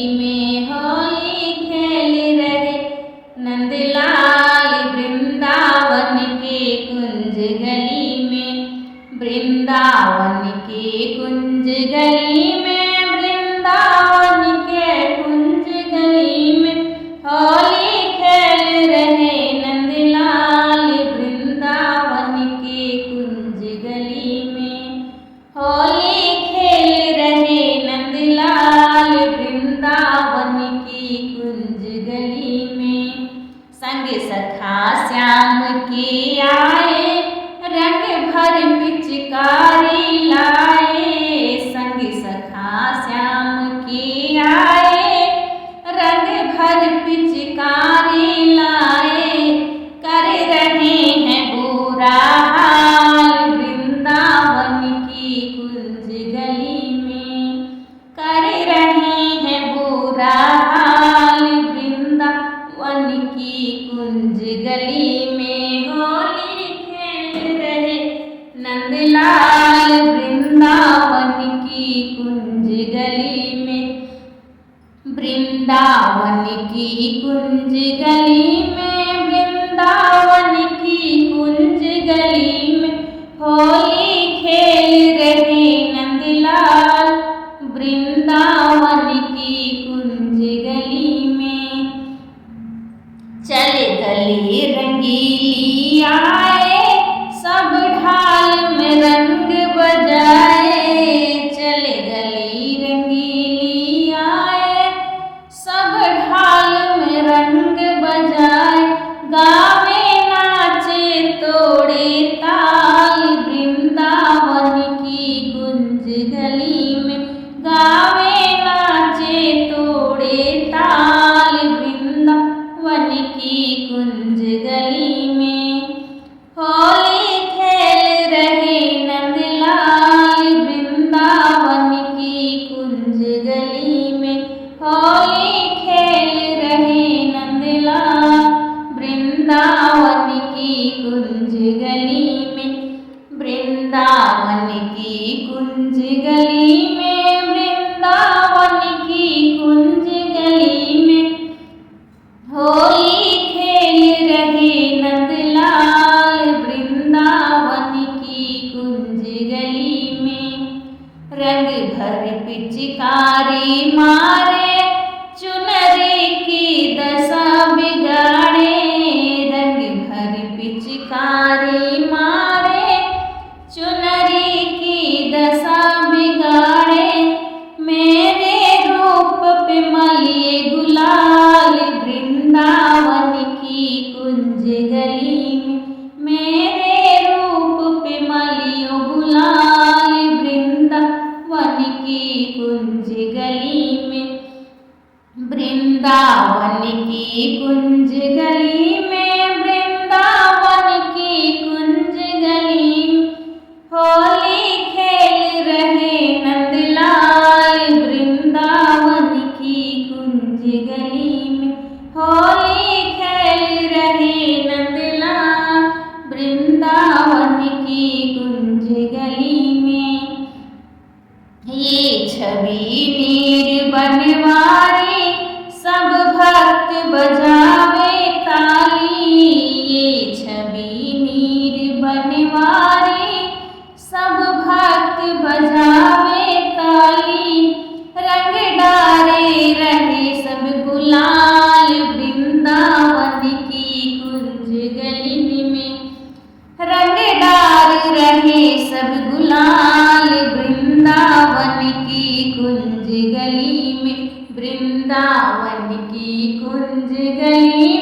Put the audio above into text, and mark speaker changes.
Speaker 1: में होली खेल रहे नंदलाल वृंदावन के कुंज गली में। वृंदावन के कुंज गली में, वृंदावन के कुंज गली में होली खेल रहे नंदलाल वृंदावन के कुंज गली में। होली खेल रहे नंदलाल वृंदावन की कुंज गली में। संग सखा श्याम के आए, रंग भर पिचकारी लाए। संग सखा श्याम के आए, रंग भर पिचकारी लाए। कर रहे हैं बुरा हाल वृंदावन की कुंज गली में। कर रहे हैं बुरा हाल वृंदावन की कुंज गली में। होली खेल रहे नंदलाल वृंदावन की कुंज गली में। वृंदावन की कुंज गली में, वृंदावन की कुंज गली में होली खेल रहे नंदलाल वृंदावन की कुंज गली में। चले गली रंगीली आए, सब ढाल में रंग बजाए। चले गली रंगीली आए, सब ढाल में रंग बजाए। गावे नाचे तोड़े ताल वृंदावन की कुंज गली में। गावे नाचे तोड़े ताल वृंदावन की कुंज गली में। होली खेल रहे नंदलाल वृंदावन की कुंज गली में। होली खेल रहे नंदलाल वृंदावन की कुंज गली में। वृंदावन की कुंज गली में, वृंदावन की कुंज गली में होली खेल रहे नंदलाल वृंदावन की कुंज गली में। रंग भर पिचकारी मारे, चुनरी की दशा बिगाड़े। रंग भर पिचकारी मारे, चुनरी की दशा बिगाड़े। मेरे रूप पे मलिए गुलाल वृंदावन की कुंज गली में। मेरे रूप पे मलियो गुलाल वृंदावन की कुंज गली में। वृंदावन की कुंज गली में, वृंदावन की कुंज गली में होली खेल रहे नंदलाल वृंदावन की कुंज गली में। होली खेल रहे नंदलाल वृंदावन की कुंज गली में। ये छवि नीर बनवारी, सब भक्त बजावे ताली। ये छवि नीर बनवारी, सब भक्त बजावे ताली। रंग डारे रहे सब गुलाल वृंदावन की कुंज गली में। रंग डार रहे सब गुलाल वृंदावन की कुंज गली में। वृंदावन की कुंज गली